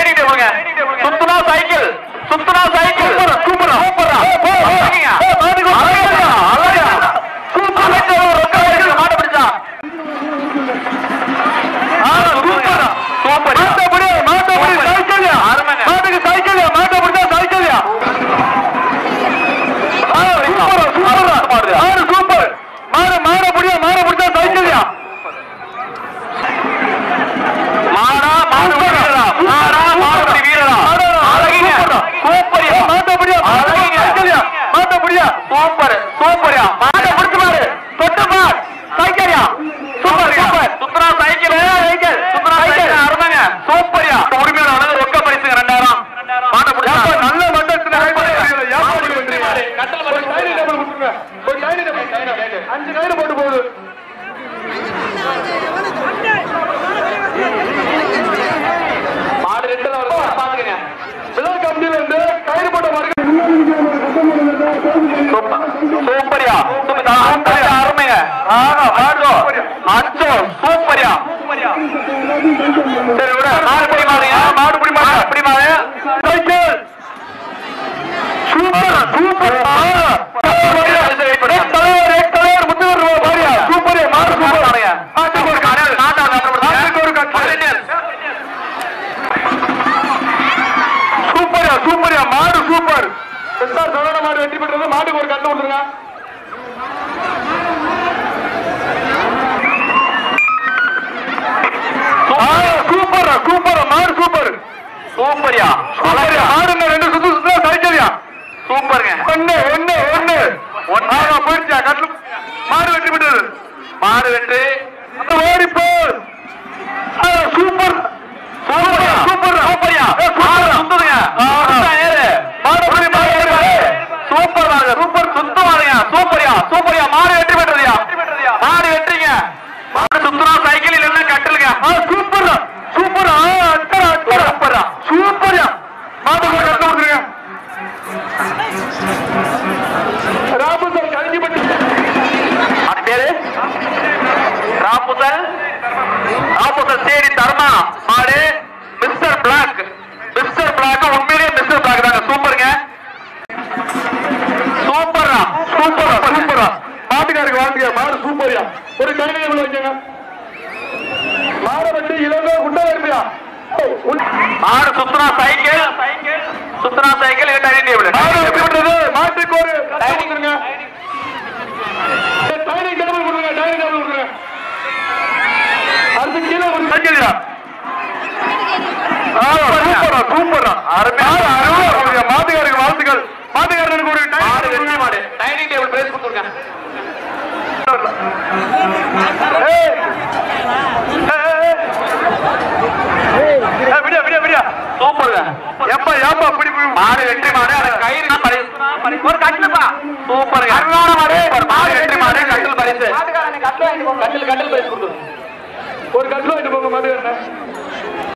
Dining டேபிள்ங்க. சுத்துனா cycle சூப்பரா சூப்பரா அழகா மாட்ட பிடிச்சா சூப்பர் சூப்பரியா மாட்ட பிடிச்சு பாரு தொட்டு பார் சைக்கிளியா சூப்பர் சூப்பர் சுத்ரா சைக்கிள் சுத்ரா சைக்கிள் அருமைங்க சூப்பரியா உரிமையான ரொக்க பரிசு 2000 மாட்ட பிடிச்சா நல்ல மண்டத்துல கட்டல ஒரு டைனிங் டேபிள் கொடுங்க ஒரு டைனிங் டேபிள் 5 கயிறு போட்டு போகுது மாடு ரெண்டுல ஒரு பாத்துக்கங்க விலை கம்பியில இருந்து கயிறு போட்ட மாடு சூப்பரியா அருமைங்க அச்சோ சூப்பரியா சரி விட மாடுபடி மாடுங்க மாடுபடி மாடு அப்படி மாடு சைக்கிள் சூப்பர் சூப்பர் முத்துவர் பாரியா சூப்பரியா மாடு சூப்பர் மாடுங்க நாட்டுக்கு ஒரு கடல் நாட்டுக்கு ஒரு கடல் சூப்பரியா சூப்பரியா மாடு சூப்பர் பெருசார் சோழன மாடு வெற்றி பெற்றது மாட்டுக்கு ஒரு கட்டு கொடுத்துருங்க சூப்பர் சூப்பர் மாடு சூப்பர் சூப்பரியா சூப்பரியா மாடுங்க 2 சுத்து சுத்தா சைக்கிளியா சூப்பருங்க ஒண்ணு போயிடுச்சா கட்டு மாடு வெற்றி பெற்றது மாடு வெற்றி ஓடிப்போ சூப்பர் சூப்பரியா சூப்பர் சூப்பரியா சுத்துதுங்க சூப்பர் சூப்பர் சுத்தமாங்க சூப்பரியா சூப்பரியா மாடு வெற்றி பெற்றதுயா மாடு வெற்றிங்க மாடு சுத்தமா சைக்கிள் இல்லைன்னா கட்டலுங்க சூப்பர் சூப்பர் சூப்பரா சூப்பரியா மாடு கட்ட விட்டுருங்க ராமுசல் கழிஞ்சிப்பட்டு அது பேரு ராமுசல் சேரி தர்மா மாடு மிஸ்டர் பிளாக் உண்மையிலேயே மிஸ்டர் பிளாக் தாங்க சூப்பருங்க சூப்பரா மாட்டுக்காருக்கு வாங்க மாடு சூப்பரியா ஒரு டைனிங் டேபிள் வைக்கங்க மாடு வெட்டி இளங்க குண்டா இருப்பியா மாடு சுத்ரா சைக்கிள் டைனிங் டேபிள் மாடு வெட்டி விட்டது மாட்டுக்கு ஒரு டைனிங் கொடுங்க டைனிங் டேபிள் கொடுங்க அடுத்து கீழே ஒரு சைக்கிளியா சூப்பரா அருமையா மாட்டுக்காருக்கு வாழ்த்துக்கள் மாட்டுக்காரனுக்கு ஒரு டைனிங் டேபிள் பிரைஸ் கொடுத்துருங்க சூப்பருங்க எப்ப அப்படி மாடு வெற்றி மாடு கயிறு ஒரு கட்டலுப்பா சூப்பருங்க அருமையான மாடு மாடு வெற்றி மாடு கட்டல் பரிசு கட்டல் பரிசு கொடுத்துருங்க ஒரு கட்டல் வாங்கிட்டு போங்க மாடு